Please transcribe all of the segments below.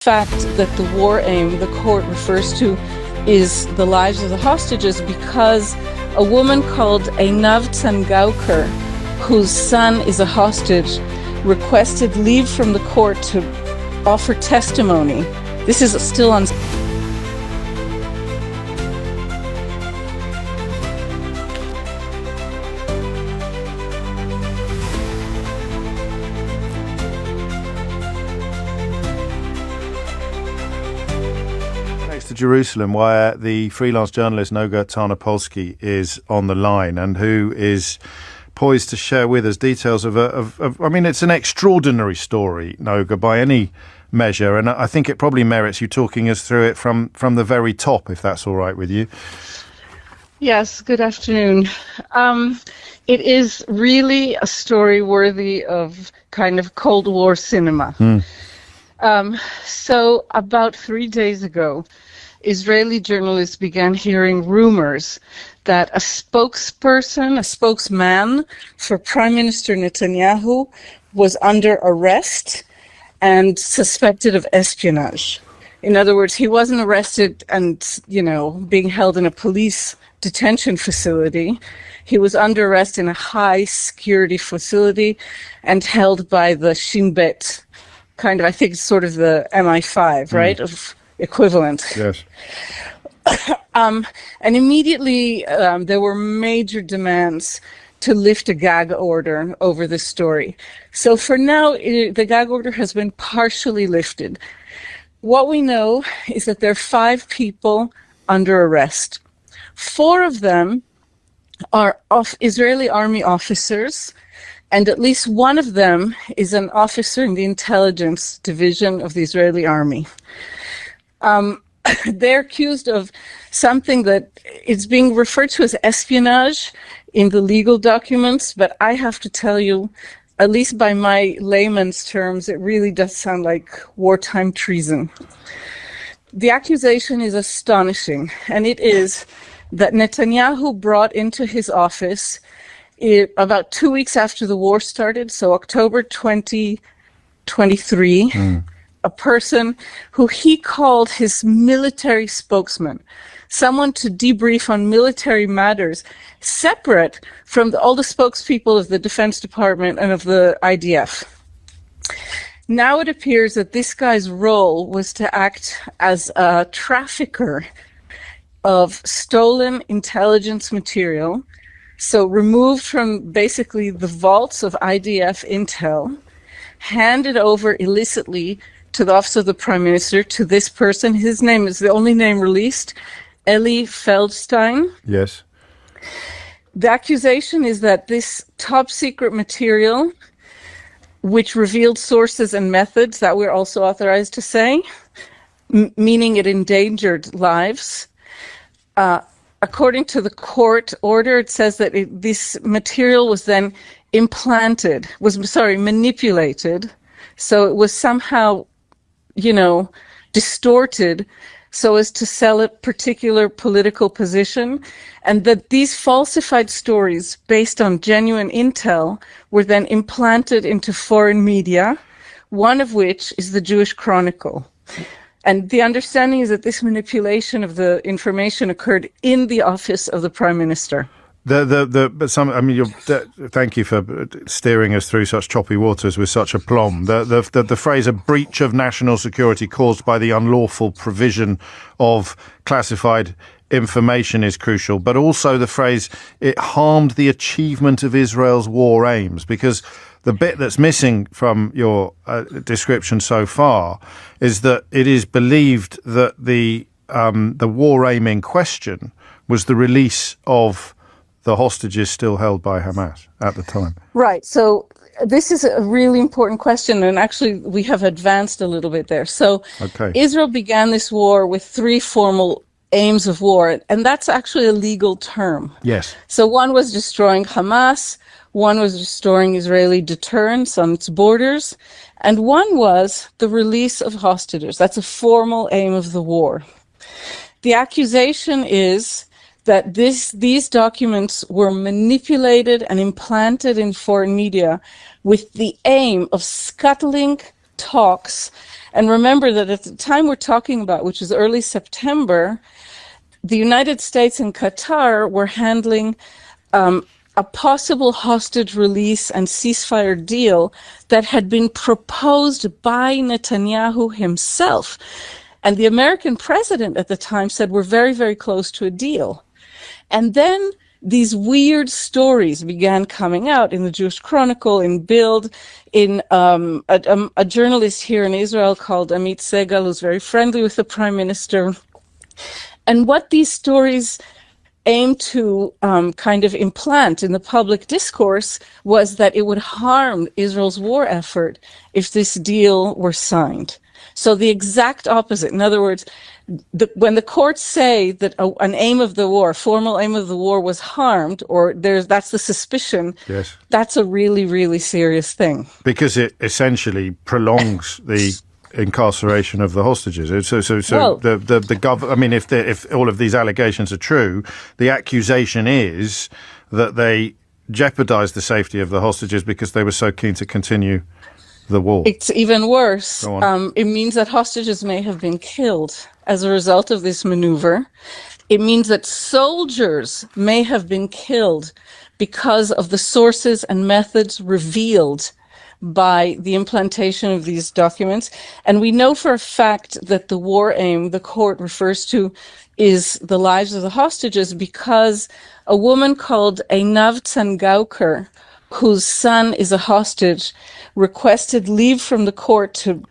fact that the war aim the court refers to is the lives of the hostages because a woman called Einav Tsangauker, whose son is a hostage, requested leave from the court to offer testimony. This is still on. To Jerusalem, where the freelance journalist Noga Tarnopolsky is on the line and who is poised to share with us details of I mean, it's an extraordinary story, Noga, by any measure, and I think it probably merits you talking us through it from the very top, if that's all right with you. Yes, good afternoon. It is really a story worthy of kind of Cold War cinema. So about 3 days ago, Israeli journalists began hearing rumors that a spokesman for Prime Minister Netanyahu was under arrest and suspected of espionage. In other words, he wasn't arrested and, being held in a police detention facility. He was under arrest in a high security facility and held by the Shin Bet, kind of, I think, sort of the MI5, right? Of equivalent. Yes. And immediately there were major demands to lift a gag order over this story. So for now, the gag order has been partially lifted. What we know is that there are 5 people under arrest. 4 of them are Israeli army officers, and at least one of them is an officer in the intelligence division of the Israeli army. They're accused of something that is being referred to as espionage in the legal documents, but I have to tell you, at least by my layman's terms, it really does sound like wartime treason. The accusation is astonishing, and it is that Netanyahu brought into his office about 2 weeks after the war started, so October 2023, a person who he called his military spokesman, someone to debrief on military matters, separate from all the spokespeople of the Defense Department and of the IDF. Now it appears that this guy's role was to act as a trafficker of stolen intelligence material, so removed from basically the vaults of IDF intel, handed over illicitly to the Office of the Prime Minister, to this person. His name is the only name released, Eli Feldstein. Yes. The accusation is that this top secret material, which revealed sources and methods that we're also authorized to say, meaning it endangered lives, according to the court order, it says that this material was then manipulated. So it was somehow, distorted so as to sell a particular political position, and that these falsified stories based on genuine intel were then implanted into foreign media, one of which is the Jewish Chronicle. And the understanding is that this manipulation of the information occurred in the office of the Prime Minister. Thank you for steering us through such choppy waters with such aplomb. The phrase "a breach of national security caused by the unlawful provision of classified information" is crucial, but also the phrase "it harmed the achievement of Israel's war aims," because the bit that's missing from your description so far is that it is believed that the war aim in question was the release of the hostages still held by Hamas at the time. Right. So this is a really important question, and actually we have advanced a little bit there. So Israel began this war with 3 formal aims of war, and that's actually a legal term. Yes. So one was destroying Hamas, one was restoring Israeli deterrence on its borders, and one was the release of hostages. That's a formal aim of the war. The accusation is that these documents were manipulated and implanted in foreign media with the aim of scuttling talks And remember that at the time we're talking about, which is early September, the United States and Qatar were handling a possible hostage release and ceasefire deal that had been proposed by Netanyahu himself. And the American president at the time said, we're very, very close to a deal. And then these weird stories began coming out in the Jewish Chronicle, in Bild, in a journalist here in Israel called Amit Segal, who's very friendly with the prime minister. And what these stories aim to kind of implant in the public discourse was that it would harm Israel's war effort if this deal were signed. So the exact opposite. In other words, when the courts say that an aim of the war, formal aim of the war was harmed, or that's the suspicion, yes, that's a really, really serious thing. Because it essentially prolongs the incarceration of the hostages. I mean, if all of these allegations are true, the accusation is that they jeopardized the safety of the hostages because they were so keen to continue the war. It's even worse. It means that hostages may have been killed as a result of this maneuver. It means that soldiers may have been killed because of the sources and methods revealed by the implantation of these documents. And we know for a fact that the war aim the court refers to is the lives of the hostages, because a woman called Einav Tsangauker, whose son is a hostage, requested leave from the court to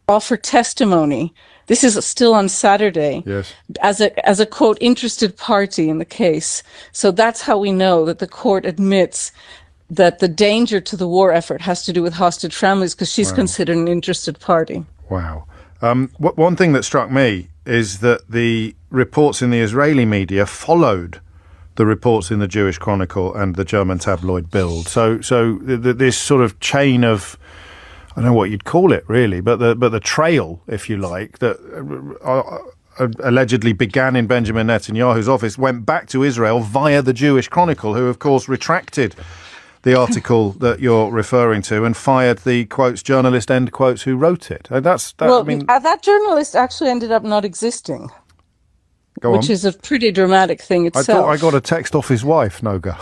offer testimony. This is still on Saturday. Yes. As a quote, interested party in the case. So that's how we know that the court admits that the danger to the war effort has to do with hostage families, because she's considered an interested party. Wow. One thing that struck me is that the reports in the Israeli media followed the reports in the Jewish Chronicle and the German tabloid Bild. So this sort of chain of, I don't know what you'd call it really, but the trail, if you like, that allegedly began in Benjamin Netanyahu's office went back to Israel via the Jewish Chronicle, who of course retracted the article that you're referring to and fired the quotes journalist, end quotes, who wrote it. That journalist actually ended up not existing. Which is a pretty dramatic thing itself. I thought I got a text off his wife, Noga.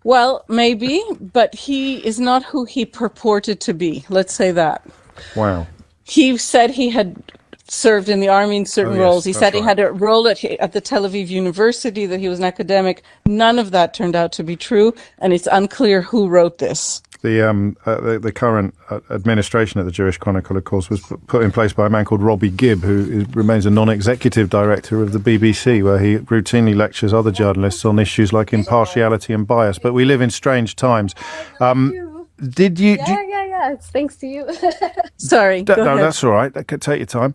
Well, maybe, but he is not who he purported to be. Let's say that. Wow. He said he had served in the army in certain roles. He said he had a role at the Tel Aviv University, that he was an academic. None of that turned out to be true, and it's unclear who wrote this. The current administration at the Jewish Chronicle, of course, was put in place by a man called Robbie Gibb, who remains a non-executive director of the BBC, where he routinely lectures other journalists on issues like impartiality and bias. But we live in strange times. Did you? Yeah. It's thanks to you. Sorry. Go ahead. That's all right. That could take your time.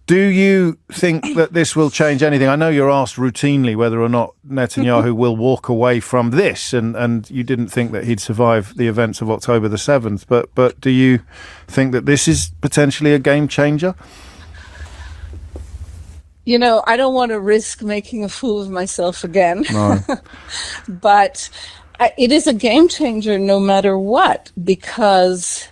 Do you think that this will change anything? I know you're asked routinely whether or not Netanyahu will walk away from this, and you didn't think that he'd survive the events of October the 7th. But do you think that this is potentially a game changer? You know, I don't want to risk making a fool of myself again. No. But it is a game changer no matter what, because,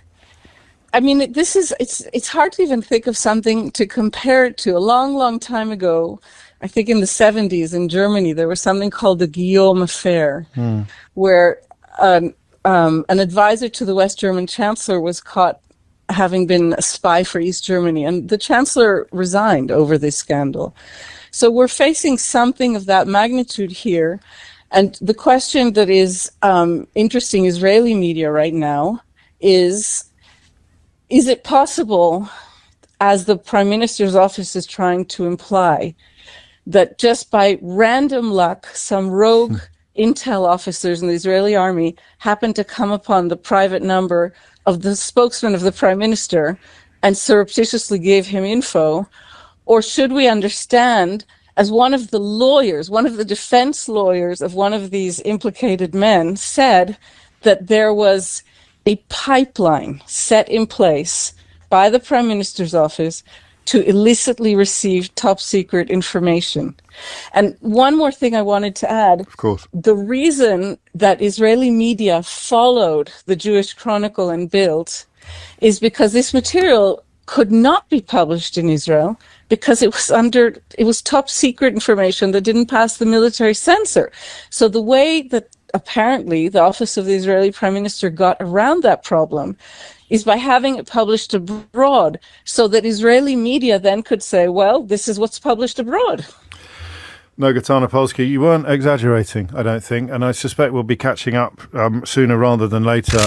I mean, it's hard to even think of something to compare it to. A long, long time ago, I think in the 70s in Germany, there was something called the Guillaume Affair, where an advisor to the West German Chancellor was caught having been a spy for East Germany, and the Chancellor resigned over this scandal. So we're facing something of that magnitude here. And the question that is interesting Israeli media right now is it possible, as the Prime Minister's office is trying to imply, that just by random luck, some rogue intel officers in the Israeli army happened to come upon the private number of the spokesman of the Prime Minister and surreptitiously gave him info? Or should we understand, as one of the lawyers, one of the defense lawyers of one of these implicated men said, that there was a pipeline set in place by the Prime Minister's office to illicitly receive top secret information? And one more thing I wanted to add. Of course. The reason that Israeli media followed the Jewish Chronicle and Bild is because this material could not be published in Israel because it was top secret information that didn't pass the military censor. So the way that apparently the office of the Israeli Prime Minister got around that problem is by having it published abroad, so that Israeli media then could say, well, this is what's published abroad. No, Gatana Polsky, you weren't exaggerating, I don't think, and I suspect we'll be catching up sooner rather than later.